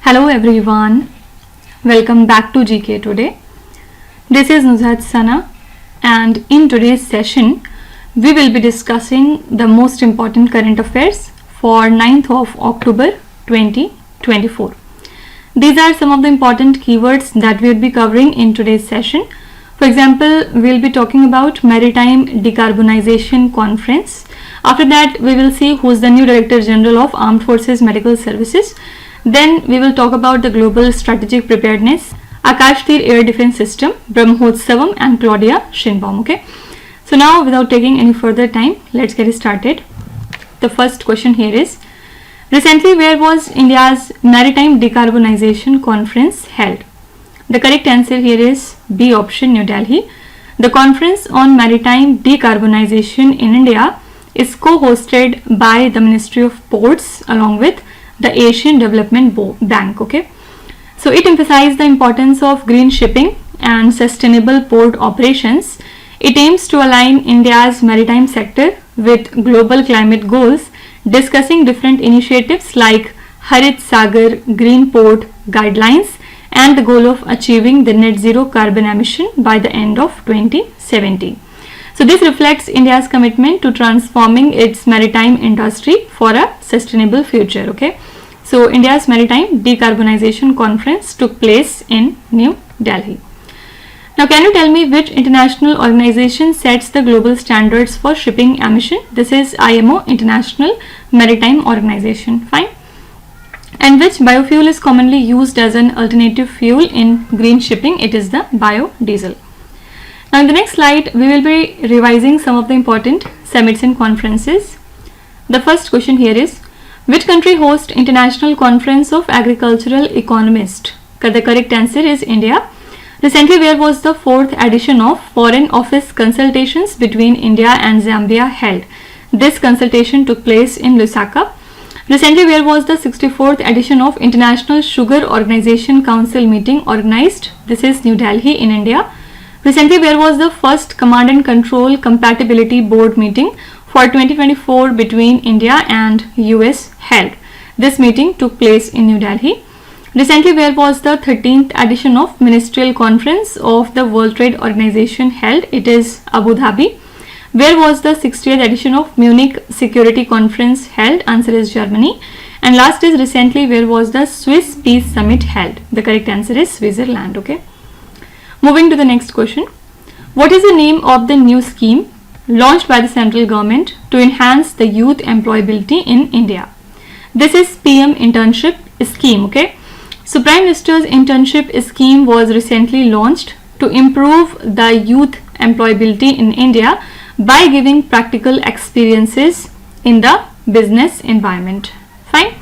Hello everyone, welcome back to GK Today. This is Nuzhat Sana, and in today's session we will be discussing the most important current affairs for 9th of October 2024. These are some of the important keywords that we will be covering in today's session. For example, we will be talking about Maritime-Decarbonization-Conference. After that, we will see who is the new Director General of Armed Forces Medical Services. Then we will talk about the Global-Strategic-Preparedness, Akashteer-Air-Defence-System, Brahmotsavam and Claudia-Sheinbaum. Okay. So now, without taking any further time, let's get started. The first question here is, recently where was India's Maritime-Decarbonization-Conference held? The correct answer here is B option, New Delhi. The Conference on Maritime Decarbonization in India is co-hosted by the Ministry of Ports along with the Asian Development Bank. Okay, so it emphasized the importance of green shipping and sustainable port operations. It aims to align India's maritime sector with global climate goals, discussing different initiatives like Harit Sagar Green Port Guidelines and the goal of achieving the net zero carbon emission by the end of 2070. So this reflects India's commitment to transforming its maritime industry for a sustainable future. Okay, so India's Maritime Decarbonization Conference took place in New Delhi. Now, can you tell me which international organization sets the global standards for shipping emission? This is IMO, International Maritime Organization. Fine. And which biofuel is commonly used as an alternative fuel in green shipping? It is the biodiesel. Now in the next slide, we will be revising some of the important summits and conferences. The first question here is, which country hosts International Conference of Agricultural Economists? The correct answer is India. Recently, where was the 4th edition of Foreign Office Consultations between India and Zambia held? This consultation took place in Lusaka. Recently, where was the 64th edition of International Sugar Organization Council meeting organized? This is New Delhi in India. Recently, where was the first Command and Control Compatibility Board meeting for 2024 between India and US held? This meeting took place in New Delhi. Recently, where was the 13th edition of Ministerial Conference of the World Trade Organization held? It is Abu Dhabi. Where was the 60th edition of Munich Security Conference held? Answer is Germany. And last is, recently where was the Swiss Peace Summit held? The correct answer is Switzerland. Okay. Moving to the next question. What is the name of the new scheme launched by the central government to enhance the youth employability in India? This is PM Internship Scheme. Okay. So Prime Minister's Internship Scheme was recently launched to improve the youth employability in India by giving practical experiences in the business environment. Fine.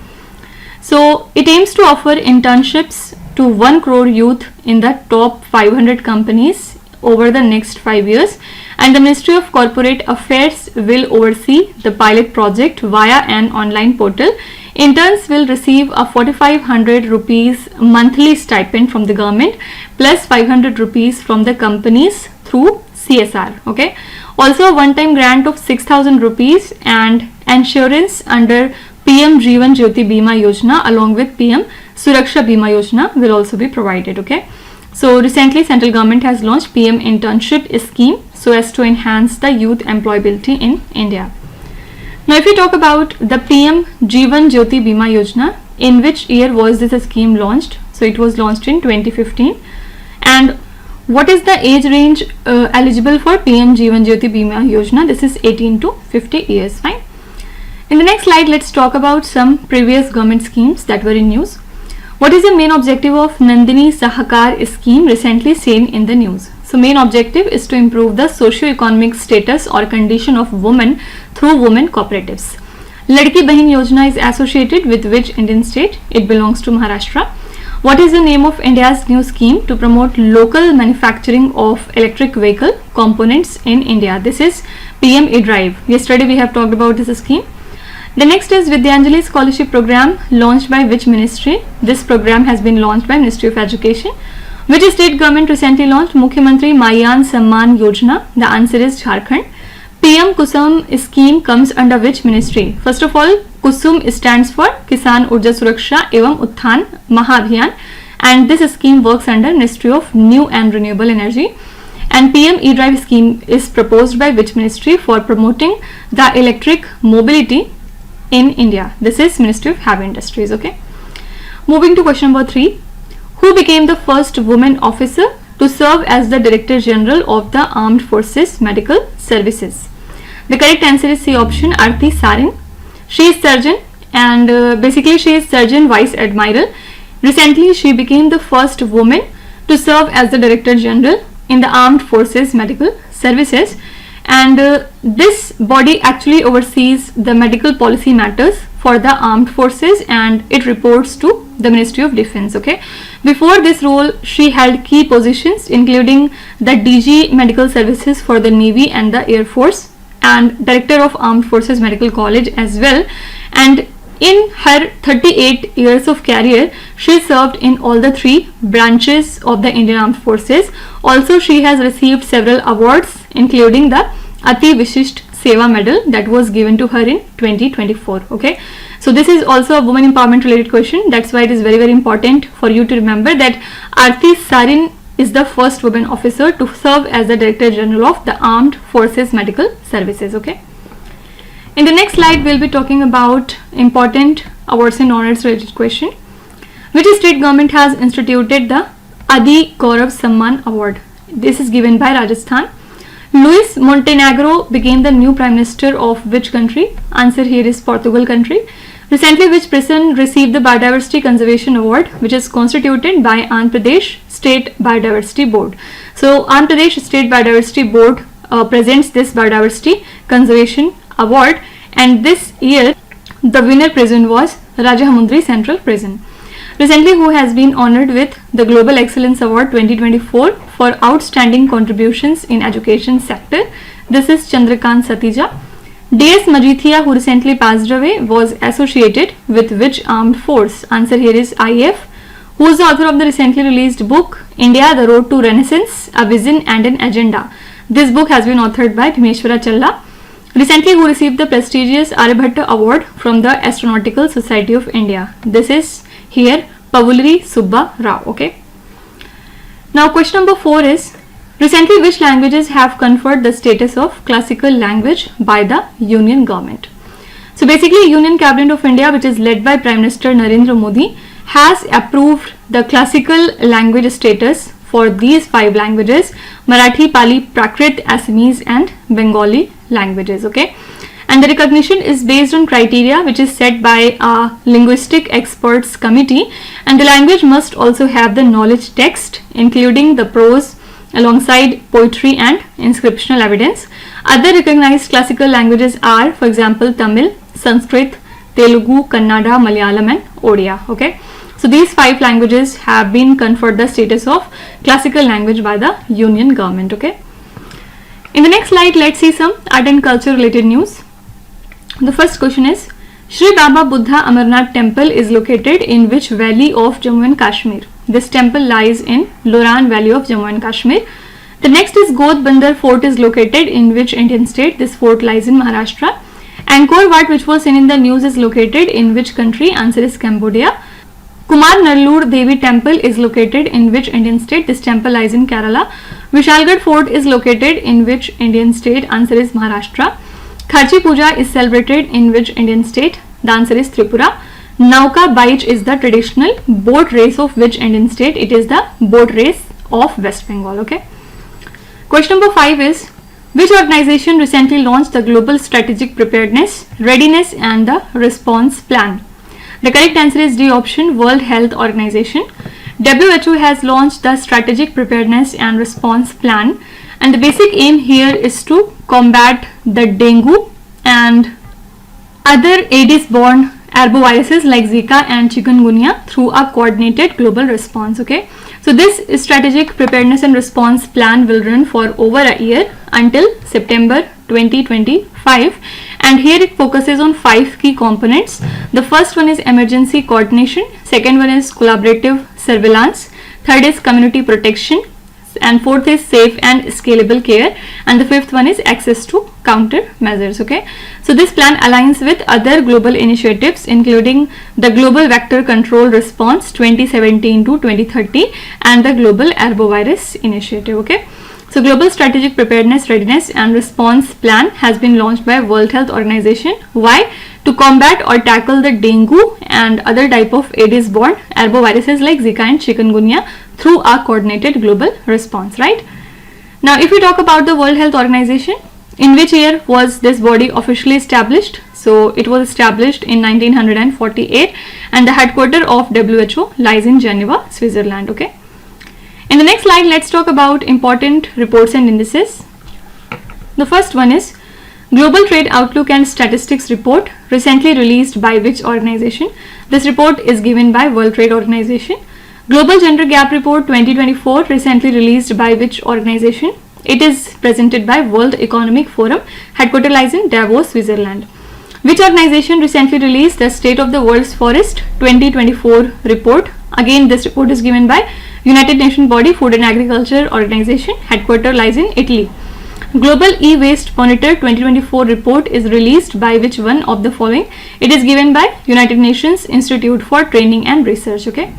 So it aims to offer internships to 1 crore youth in the top 500 companies over the next 5 years, and the Ministry of Corporate Affairs will oversee the pilot project via an online portal. Interns will receive a 4,500 rupees monthly stipend from the government plus 500 rupees from the companies through CSR. Okay. Also, a one-time grant of 6,000 rupees and insurance under PM Jeevan Jyoti Bima Yojana along with PM Suraksha Bima Yojana will also be provided. Okay. So recently, central government has launched PM Internship Scheme so as to enhance the youth employability in India. Now, if we talk about the PM Jeevan Jyoti Bima Yojana, in which year was this scheme launched? So it was launched in 2015. And what is the age range eligible for PM Jeevan Jyoti Bima Yojana? This is 18 to 50 years. Fine. In the next slide, let's talk about some previous government schemes that were in news. What is the main objective of Nandini Sahakar scheme recently seen in the news? So main objective is to improve the socio-economic status or condition of women through women cooperatives. Ladki Bahin Yojana is associated with which Indian state? It belongs to Maharashtra. What is the name of India's new scheme to promote local manufacturing of electric vehicle components in India? This is PM eDrive. Yesterday we have talked about this scheme. The next is Vidyanjali Scholarship Program launched by which ministry? This program has been launched by Ministry of Education. Which state government recently launched Mukhyamantri Mayan Samman Yojana? The answer is Jharkhand. PM Kusum scheme comes under which ministry? First of all, Kusum stands for Kisan Urja Suraksha Evam Utthan Mahabhiyan, and this scheme works under Ministry of New and Renewable Energy. And PM E-Drive scheme is proposed by which ministry for promoting the electric mobility in India? This is Ministry of Heavy Industries. Okay. Moving to question number 3. Who became the first woman officer to serve as the Director General of the Armed Forces Medical Services? The correct answer is C option, Aarti Sarin. She is surgeon, and basically she is Surgeon Vice Admiral. Recently she became the first woman to serve as the Director General in the Armed Forces Medical Services, and this body actually oversees the medical policy matters for the armed forces, and it reports to the Ministry of Defence. Okay. Before this role she held key positions including the DG Medical Services for the Navy and the Air Force, and Director of Armed Forces Medical College as well. And in her 38 years of career, she served in all the 3 branches of the Indian Armed Forces. Also, she has received several awards, including the Ati Vishisht Seva Medal that was given to her in 2024. Okay, so this is also a women empowerment related question. That's why it is very, very important for you to remember that Aarti Sarin is the first woman officer to serve as the Director General of the Armed Forces Medical Services. Okay. In the next slide, we'll be talking about important awards and honors related question. Which state government has instituted the Adi Gaurav Samman Award? This is given by Rajasthan. Luis Montenegro became the new Prime Minister of which country? Answer here is Portugal country. Recently, which person received the Biodiversity Conservation Award, which is constituted by Andhra Pradesh State Biodiversity Board? So, Andhra Pradesh State Biodiversity Board presents this Biodiversity Conservation Award, and this year the winner prison was Rajahmundry Central Prison. Recently, who has been honored with the Global Excellence Award 2024 for outstanding contributions in education sector? This is Chandrakant Satija. DS Majithia, who recently passed away, was associated with which armed force? Answer here is IF. Who is the author of the recently released book India, the Road to Renaissance, A Vision and an Agenda? This book has been authored by Bhimeshwara Challa. Recently, who received the prestigious Aryabhatta Award from the Astronautical Society of India? This is here Pavulri Subba Rao. Okay. Now, question number 4 is, recently which languages have conferred the status of classical language by the Union Government? So, basically, Union Cabinet of India, which is led by Prime Minister Narendra Modi, has approved the classical language status for these 5 languages: Marathi, Pali, Prakrit, Assamese and Bengali languages. Okay, and the recognition is based on criteria which is set by a linguistic experts committee, and the language must also have the knowledge text including the prose alongside poetry and inscriptional evidence. Other recognized classical languages are, for example, Tamil, Sanskrit, Telugu, Kannada, Malayalam and Odia. Okay, so these 5 languages have been conferred the status of classical language by the Union Government. Okay. In the next slide, let's see some art and culture related news. The first question is, Shri Baba Buddha Amarnath Temple is located in which valley of Jammu and Kashmir? This temple lies in Loran Valley of Jammu and Kashmir. The next is God Bandar Fort is located in which Indian state? This fort lies in Maharashtra. Angkor Wat, which was seen in the news, is located in which country? Answer is Cambodia. Kumar Nallur Devi Temple is located in which Indian state? This temple lies in Kerala. Vishalgarh Fort is located in which Indian state? Answer is Maharashtra. Kharchi Puja is celebrated in which Indian state? The answer is Tripura. Nauka Baich is the traditional boat race of which Indian state? It is the boat race of West Bengal. Okay. Question number 5 is, which organization recently launched the Global Strategic Preparedness, Readiness and the Response Plan? The correct answer is D option, World Health Organization. WHO has launched the Strategic Preparedness and Response Plan, and the basic aim here is to combat the dengue and other Aedes-borne arboviruses like Zika and Chikungunya through a coordinated global response. Okay, so this strategic preparedness and response plan will run for over a year until September 2025, and here it focuses on 5 key components. The first one is emergency coordination, second one is collaborative surveillance, third is community protection, and fourth is safe and scalable care, and the fifth one is access to countermeasures. Okay, so this plan aligns with other global initiatives including the Global Vector Control Response 2017 to 2030 and the Global Arbovirus Initiative. Okay, so Global Strategic Preparedness, Readiness and Response Plan has been launched by World Health Organization. Why? To combat or tackle the dengue and other type of Aedes-borne arboviruses like Zika and chikungunya through a coordinated global response, right? Now, if we talk about the World Health Organization, in which year was this body officially established? So, it was established in 1948 and the headquarters of WHO lies in Geneva, Switzerland. Okay. In the next slide, let's talk about important reports and indices. The first one is Global Trade Outlook and Statistics Report, recently released by which organization? This report is given by World Trade Organization. Global Gender Gap Report 2024, recently released by which organization? It is presented by World Economic Forum, headquarters lies in Davos, Switzerland. Which organization recently released the State of the World's Forest 2024 report? Again, this report is given by United Nations Body Food and Agriculture Organization, headquarters lies in Italy. Global E-Waste Monitor 2024 report is released by which one of the following? It is given by United Nations Institute for Training and Research. Okay.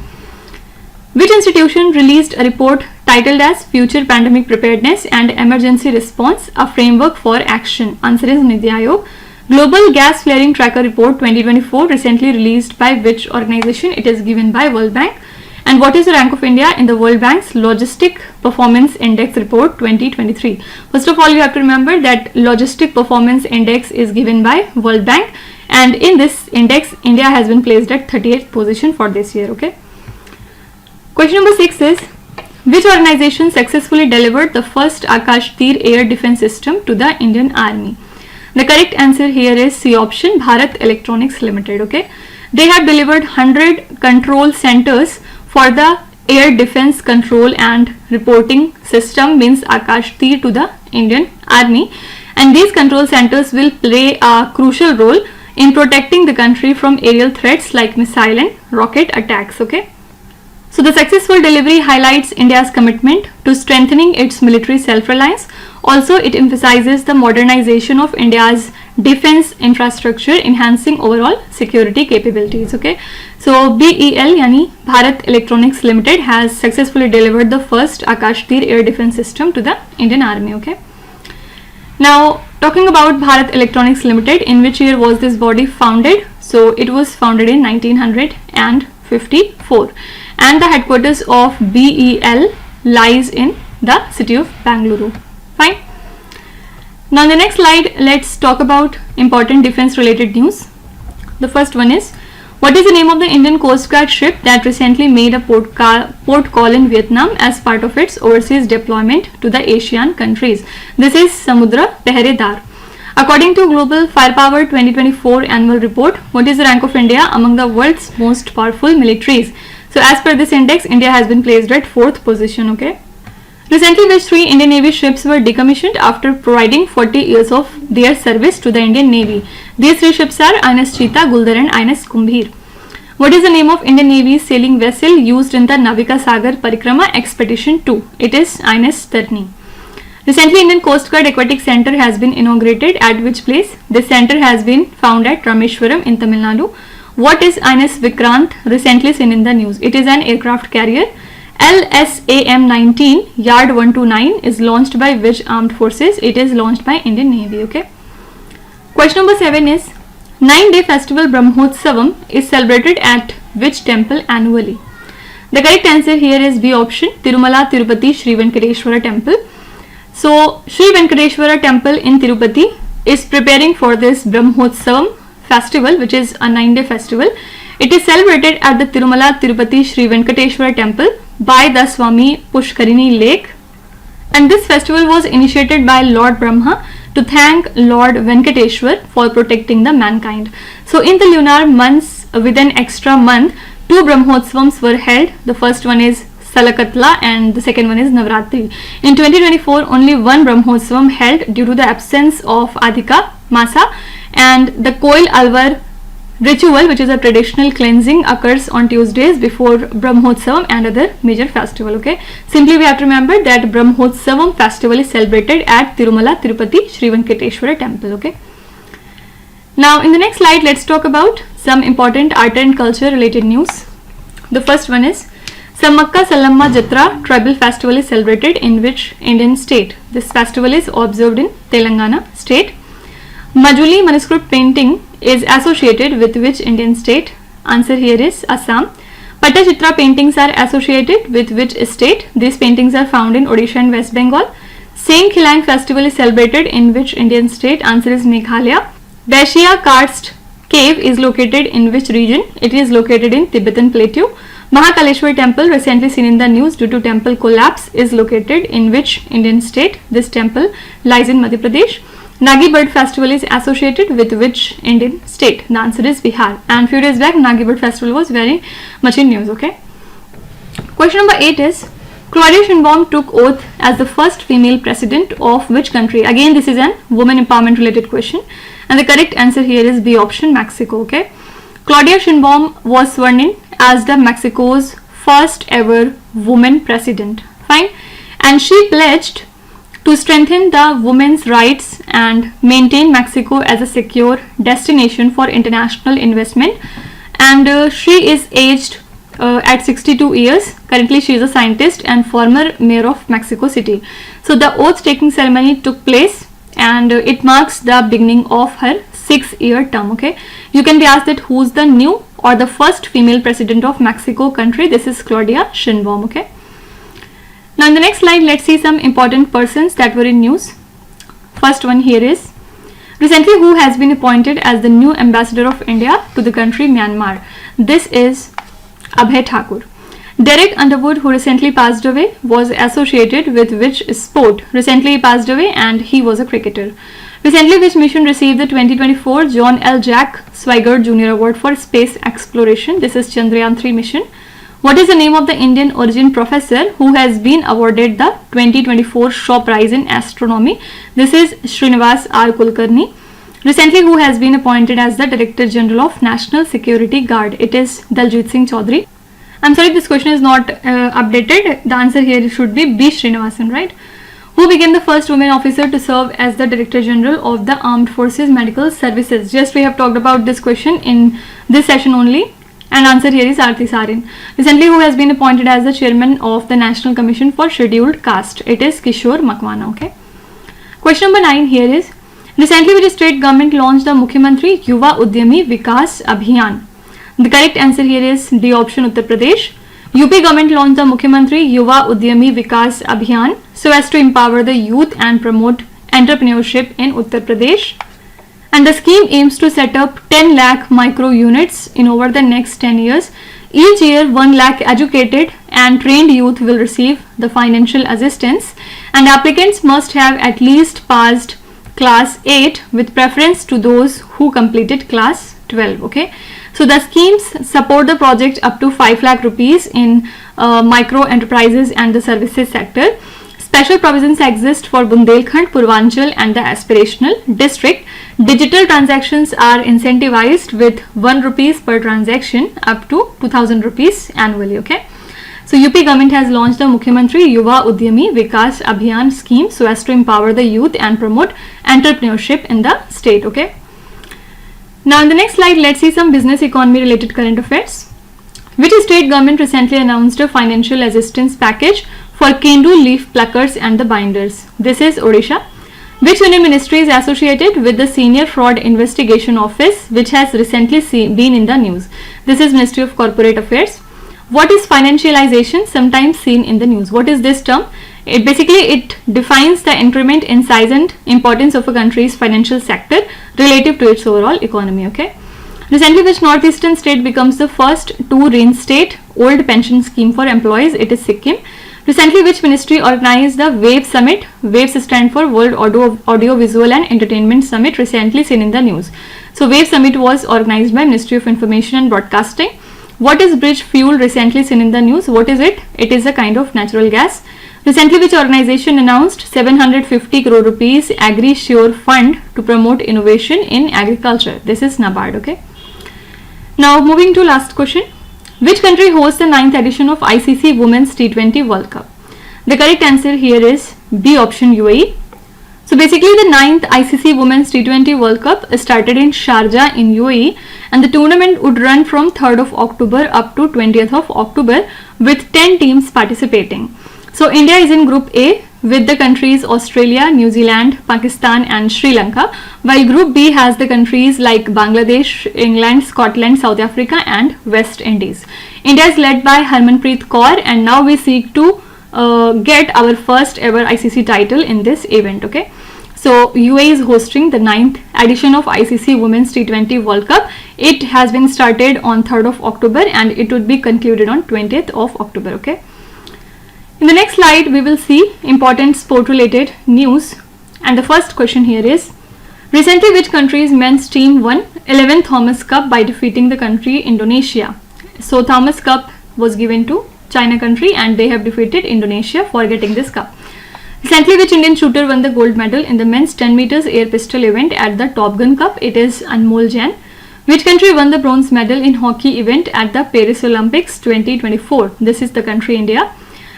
Which institution released a report titled as Future Pandemic Preparedness and Emergency Response, a Framework for Action? Answer is Niti Aayog. Global Gas Flaring Tracker Report 2024, recently released by which organization? It is given by World Bank. And what is the rank of India in the World Bank's Logistic Performance Index Report 2023? First of all, you have to remember that Logistic Performance Index is given by World Bank, and in this index, India has been placed at 38th position for this year. Okay. Question number 6 is, which organization successfully delivered the first Akashteer-Air-Defence-System to the Indian Army? The correct answer here is C option, Bharat Electronics Limited. Okay. They have delivered 100 control centers for the air defense control and reporting system, means Akashteer, to the Indian Army, and these control centers will play a crucial role in protecting the country from aerial threats like missile and rocket attacks. Okay. So the successful delivery highlights India's commitment to strengthening its military self-reliance. Also, it emphasizes the modernization of India's defense infrastructure, enhancing overall security capabilities. Okay, so BEL, yani Bharat Electronics Limited, has successfully delivered the first Akashteer-Air-Defence-System to the Indian Army. Okay. Now, talking about Bharat Electronics Limited, in which year was this body founded? So it was founded in 1954, and the headquarters of BEL lies in the city of Bangalore. Fine. Now, in the next slide, let's talk about important defense related news. The first one is, what is the name of the Indian Coast Guard ship that recently made a port call in Vietnam as part of its overseas deployment to the Asian countries? This is Samudra Peheredar. According to Global Firepower 2024 annual report, what is the rank of India among the world's most powerful militaries? So as per this index, India has been placed at 4th position. Okay. Recently, which 3 Indian Navy ships were decommissioned after providing 40 years of their service to the Indian Navy? These 3 ships are INS Cheetah, Guldar and INS Kumbhir. What is the name of Indian Navy's sailing vessel used in the Navika Sagar Parikrama Expedition 2? It is INS Tarni. Recently, Indian Coast Guard Aquatic Center has been inaugurated at which place? This center has been found at Rameshwaram in Tamil Nadu. What is INS Vikrant, recently seen in the news? It is an aircraft carrier. LSAM-19 Yard 129 is launched by which armed forces? It is launched by Indian Navy. Okay. Question number 7 is, Nday Festival Brahmotsavam is celebrated at which temple annually? The correct answer here is B option, Tirumala Tirupati Sri Venkateshwara Temple. So Sri Venkateshwara Temple in Tirupati is preparing for this Brahmotsavam festival, which is a 9-day festival. It is celebrated at the Tirumala Tirupati Sri Venkateshwara Temple by the Swami Pushkarini Lake, and this festival was initiated by Lord Brahma to thank Lord Venkateshwar for protecting the mankind. So in the lunar months, with an extra month, 2 Brahmotsavams were held. The first one is Salakatla and the second one is Navratri. In 2024, only 1 Brahmotsavam held due to the absence of Adhika Masa, and the Koil Alvar ritual, which is a traditional cleansing, occurs on Tuesdays before Brahmotsavam and other major festival. Okay, simply we have to remember that Brahmotsavam festival is celebrated at Tirumala Tirupati Sri Venkateshwara temple. Okay, now in the next slide, let's talk about some important art and culture related news. The first one is Sammakka Salamma Jatra tribal festival is celebrated in which Indian state? This festival is observed in Telangana state. Majuli manuscript painting is associated with which Indian state? Answer here is Assam. Pattachitra paintings are associated with which state? These paintings are found in Odisha and West Bengal. Same Khilang festival is celebrated in which Indian state? Answer is Meghalaya. Dacia Karst cave is located in which region? It is located in Tibetan Plateau. Mahakaleshwar temple, recently seen in the news due to temple collapse, is located in which Indian state? This temple lies in Madhya Pradesh. Nagi bird festival is associated with which Indian state? The answer is Bihar. And few days back, Nagi bird festival was very much in news. Okay. Question number 8 is Claudia-Sheinbaum took oath as the first female president of which country? Again, this is an women empowerment related question, and the correct answer here is B option, Mexico. Okay. Claudia-Sheinbaum was sworn in as the Mexico's first ever woman president. Fine. And she pledged to strengthen the women's rights and maintain Mexico as a secure destination for international investment. And she is aged at 62 years. Currently she is a scientist and former mayor of Mexico City. So the oath taking ceremony took place, and it marks the beginning of her 6-year term. Okay, you can be asked that who's the new or the first female president of Mexico country? This is Claudia-Sheinbaum. Okay. Now in the next slide, let's see some important persons that were in news. First one here is recently who has been appointed as the new ambassador of India to the country Myanmar. This is Abhay Thakur. Derek Underwood, who recently passed away, was associated with which sport? Recently he passed away and he was a cricketer. Recently which mission received the 2024 John L. Jack Swigert Jr. Award for Space Exploration? This is Chandrayaan-3 mission. What is the name of the Indian origin professor who has been awarded the 2024 Shaw Prize in Astronomy? This is Srinivas R. Kulkarni. Recently who has been appointed as the Director General of National Security Guard? It is Daljit Singh Chaudhary. I'm sorry, this question is not updated. The answer here should be B. Srinivasan, right? Who became the first woman officer to serve as the Director General of the Armed Forces Medical Services? Just we have talked about this question in this session only. And answer here is Aarti Sarin. Recently who has been appointed as the chairman of the National Commission for Scheduled Caste? It is Kishore Makwana. Okay. Question number 9 here is recently which state government launched the Mukhyamantri Yuva Udyami Vikas Abhiyan? The correct answer here is D option, Uttar Pradesh. UP government launched the Mukhyamantri Yuva Udyami Vikas Abhiyan so as to empower the youth and promote entrepreneurship in Uttar Pradesh. And the scheme aims to set up 10 lakh micro units in over the next 10 years. Each year 1 lakh educated and trained youth will receive the financial assistance, and applicants must have at least passed class 8 with preference to those who completed class 12. Okay, so the schemes support the project up to 5 lakh rupees in micro enterprises and the services sector. Special provisions exist for Bundelkhand, Purvanchal and the aspirational district. Digital transactions are incentivized with 1 rupees per transaction up to 2000 rupees annually. Okay, so UP government has launched the Mukhyamantri Yuva Udyami Vikas Abhiyan scheme so as to empower the youth and promote entrepreneurship in the state. Okay, now in the next slide, let's see some business economy related current affairs. Which state government recently announced a financial assistance package for Kendu leaf pluckers and the binders? This is Odisha. Which union ministry is associated with the Senior Fraud Investigation Office, which has recently been in the news? This is Ministry of Corporate Affairs. What is financialization, sometimes seen in the news? What is this term? It defines the increment in size and importance of a country's financial sector relative to its overall economy. Okay. Recently, which northeastern state becomes the first to reinstate old pension scheme for employees? It is Sikkim. Recently, which ministry organized the WAVE Summit? WAVE stand for World Audio Visual and Entertainment Summit, recently seen in the news. So, WAVE Summit was organized by Ministry of Information and Broadcasting. What is bridge fuel, recently seen in the news? What is it? It is a kind of natural gas. Recently, which organization announced 750 crore rupees Agri-Sure Fund to promote innovation in agriculture? This is NABARD. Okay. Now moving to last question. Which country hosts the 9th edition of ICC Women's T20 World Cup? The correct answer here is B option, UAE. So basically the 9th ICC Women's T20 World Cup started in Sharjah in UAE, and the tournament would run from 3rd of October up to 20th of October with 10 teams participating. So India is in Group A with the countries Australia, New Zealand, Pakistan and Sri Lanka, while Group B has the countries like Bangladesh, England, Scotland, South Africa and West Indies. India is led by Harmanpreet Kaur, and now we seek to get our first ever ICC title in this event. Okay, so UAE is hosting the 9th edition of ICC Women's T20 World Cup. It has been started on 3rd of October and it would be concluded on 20th of October. Okay. In the next slide, we will see important sport related news, and the first question here is, recently which country's men's team won 11th Thomas Cup by defeating the country Indonesia? So Thomas Cup was given to China country and they have defeated Indonesia for getting this cup. Recently which Indian shooter won the gold medal in the men's 10 meters air pistol event at the Top Gun Cup? It is Anmol Jain. Which country won the bronze medal in hockey event at the Paris Olympics 2024? This is the country India.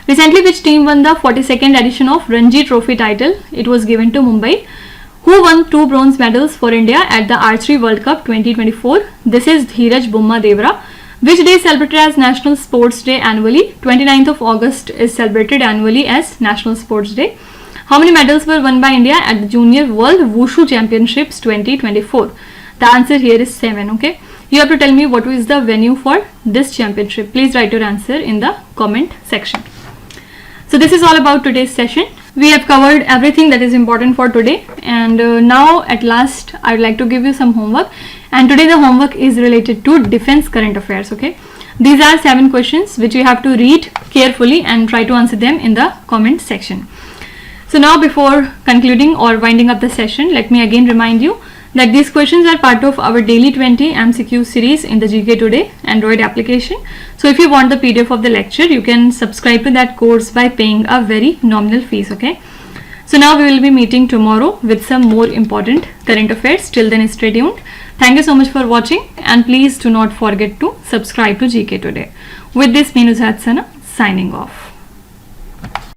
Recently, which team won the 42nd edition of Ranji Trophy title? It was given to Mumbai. Who won 2 bronze medals for India at the Archery World Cup 2024? This is Dheeraj Bumma Devra. Which day is celebrated as National Sports Day annually? 29th of August is celebrated annually as National Sports Day. How many medals were won by India at the Junior World Wushu Championships 2024? The answer here is 7. Okay. You have to tell me what is the venue for this championship. Please write your answer in the comment section. So this is all about today's session. We have covered everything that is important for today, and now at last I would like to give you some homework, and today the homework is related to defense current affairs. Okay, these are 7 questions which you have to read carefully and try to answer them in the comment section. So now before concluding or winding up the session, let me again remind you that these questions are part of our daily 20 MCQ series in the GK Today Android application. So if you want the PDF of the lecture, you can subscribe to that course by paying a very nominal fees. Okay. So now we will be meeting tomorrow with some more important current affairs. Till then, stay tuned. Thank you so much for watching, and please do not forget to subscribe to GK Today. With this, me Nuzhat Sana signing off.